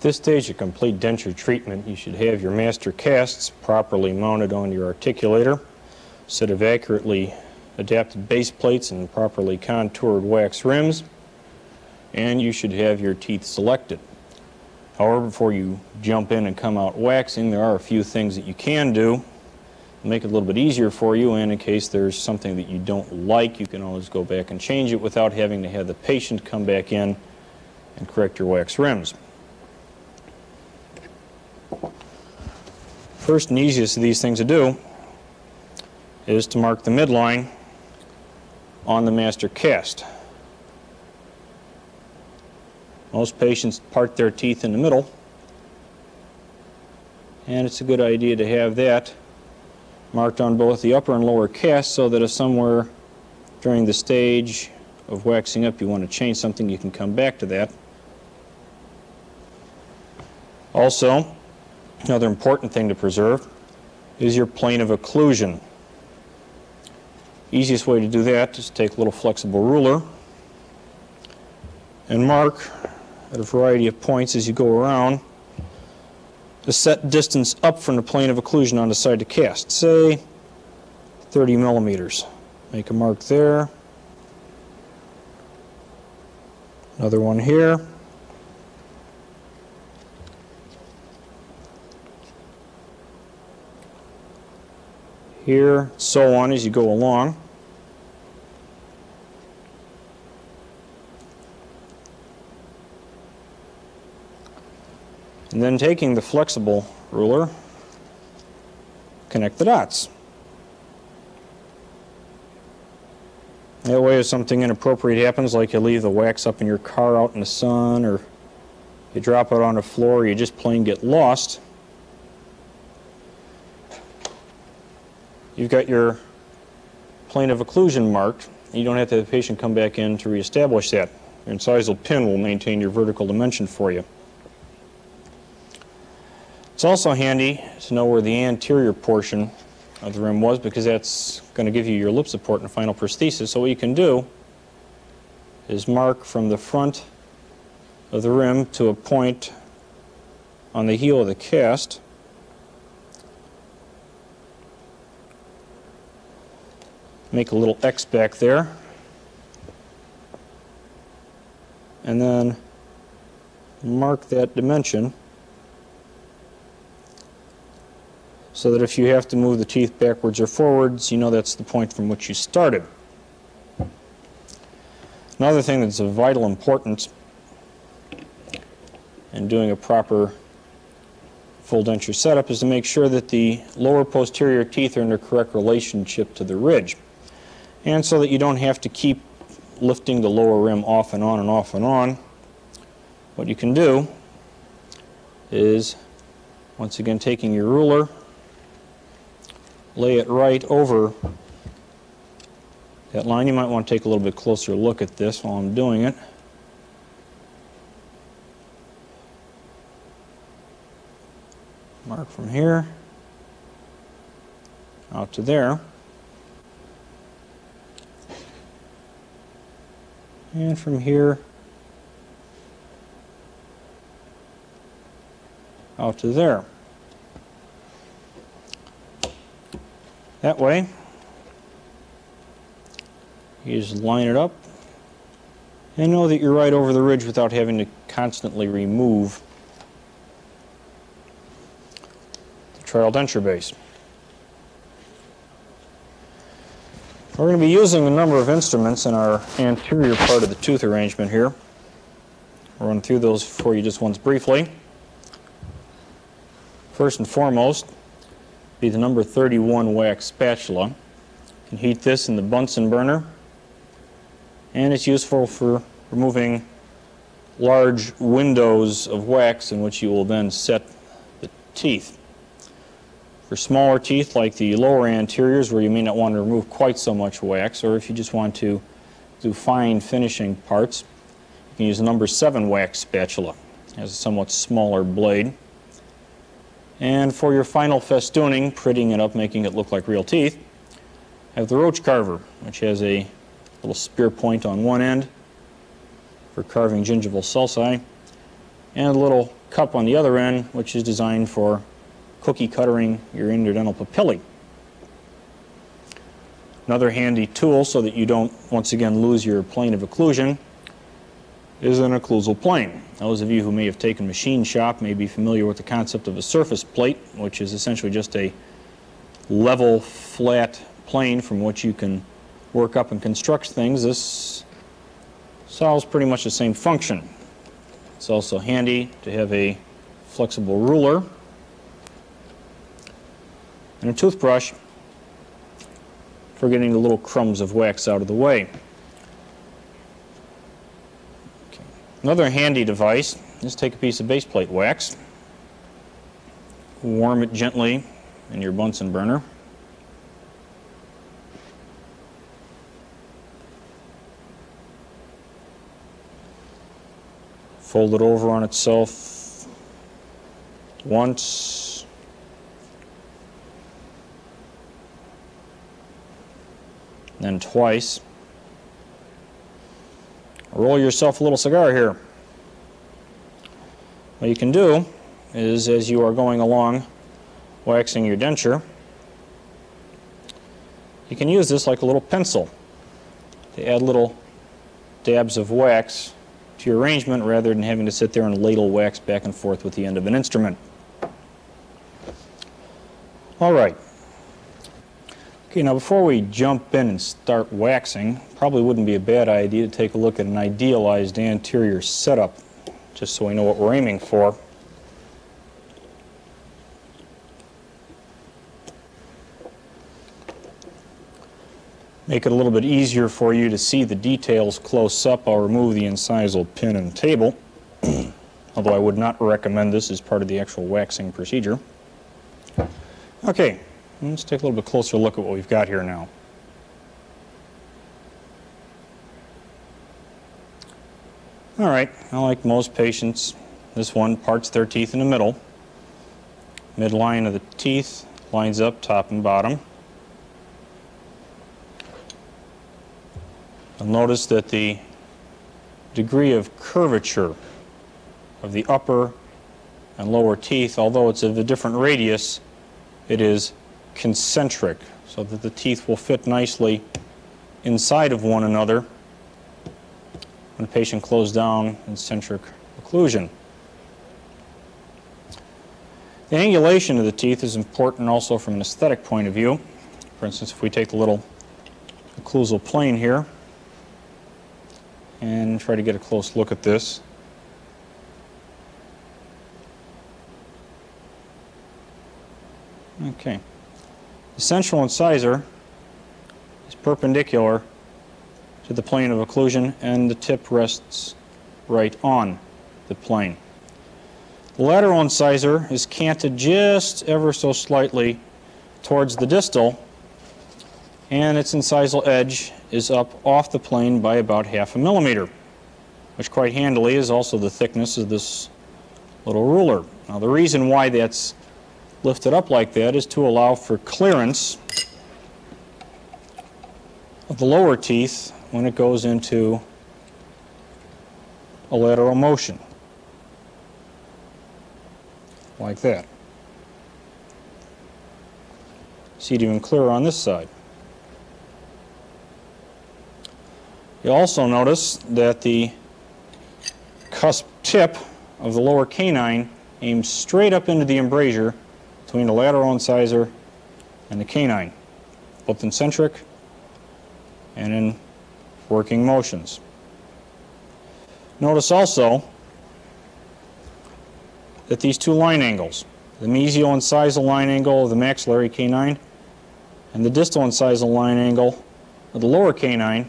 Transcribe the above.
this stage of complete denture treatment, you should have your master casts properly mounted on your articulator, set of accurately adapted base plates and properly contoured wax rims, and you should have your teeth selected. However, before you jump in and come out waxing, there are a few things that you can do to make it a little bit easier for you, and in case there's something that you don't like, you can always go back and change it without having to have the patient come back in and correct your wax rims. First and easiest of these things to do is to mark the midline on the master cast. Most patients part their teeth in the middle, and it's a good idea to have that marked on both the upper and lower cast so that if somewhere during the stage of waxing up you want to change something, you can come back to that. Also, another important thing to preserve is your plane of occlusion. Easiest way to do that is to take a little flexible ruler and mark at a variety of points as you go around the set distance up from the plane of occlusion on the side to cast, say 30 millimeters. Make a mark there, another one here, here, so on as you go along. And then taking the flexible ruler, connect the dots. That way if something inappropriate happens, like you leave the wax up in your car out in the sun, or you drop it on the floor, or you just plain get lost, you've got your plane of occlusion marked. You don't have to have the patient come back in to reestablish that. Your incisal pin will maintain your vertical dimension for you. It's also handy to know where the anterior portion of the rim was, because that's going to give you your lip support and final prosthesis. So what you can do is mark from the front of the rim to a point on the heel of the cast. Make a little X back there, and then mark that dimension so that if you have to move the teeth backwards or forwards, you know that's the point from which you started. Another thing that's of vital importance in doing a proper full denture setup is to make sure that the lower posterior teeth are in the correct relationship to the ridge, and so that you don't have to keep lifting the lower rim off and on and off and on. What you can do is, once again, taking your ruler, lay it right over that line. You might want to take a little bit closer look at this while I'm doing it. Mark from here out to there, and from here out to there. That way, you just line it up and know that you're right over the ridge without having to constantly remove the trial denture base. We're going to be using a number of instruments in our anterior part of the tooth arrangement here. I'll run through those for you just once briefly. First and foremost, be the number 31 wax spatula. You can heat this in the Bunsen burner, and it's useful for removing large windows of wax in which you will then set the teeth. For smaller teeth like the lower anteriors, where you may not want to remove quite so much wax, or if you just want to do fine finishing parts, you can use the number 7 wax spatula. It has a somewhat smaller blade. And for your final festooning, prettying it up, making it look like real teeth, have the roach carver, which has a little spear point on one end for carving gingival sulci, and a little cup on the other end, which is designed for cookie cuttering your interdental papillae. Another handy tool so that you don't once again lose your plane of occlusion is an occlusal plane. Those of you who may have taken machine shop may be familiar with the concept of a surface plate, which is essentially just a level, flat plane from which you can work up and construct things. This solves pretty much the same function. It's also handy to have a flexible ruler and a toothbrush for getting the little crumbs of wax out of the way. Okay. Another handy device is take a piece of base plate wax, warm it gently in your Bunsen burner. Fold it over on itself once, then twice. Roll yourself a little cigar here. What you can do is, as you are going along waxing your denture, you can use this like a little pencil to add little dabs of wax to your arrangement rather than having to sit there and ladle wax back and forth with the end of an instrument. All right. Okay, now before we jump in and start waxing, probably wouldn't be a bad idea to take a look at an idealized anterior setup, just so we know what we're aiming for. Make it a little bit easier for you to see the details close up, I'll remove the incisal pin and table, although I would not recommend this as part of the actual waxing procedure. Okay, let's take a little bit closer look at what we've got here now. All right, like most patients, this one parts their teeth in the middle. Midline of the teeth lines up top and bottom. You'll notice that the degree of curvature of the upper and lower teeth, although it's of a different radius, it is concentric, so that the teeth will fit nicely inside of one another when the patient closed down in centric occlusion. The angulation of the teeth is important also from an aesthetic point of view. For instance, if we take the little occlusal plane here and try to get a close look at this. Okay. The central incisor is perpendicular to the plane of occlusion, and the tip rests right on the plane. The lateral incisor is canted just ever so slightly towards the distal, and its incisal edge is up off the plane by about 0.5 millimeter, which quite handily is also the thickness of this little ruler. Now the reason why that's lifted up like that is to allow for clearance of the lower teeth when it goes into a lateral motion, like that. See it even clearer on this side. You'll also notice that the cusp tip of the lower canine aims straight up into the embrasure between the lateral incisor and the canine, both in centric and in working motions. Notice also that these two line angles, the mesial incisal line angle of the maxillary canine and the distal incisal line angle of the lower canine,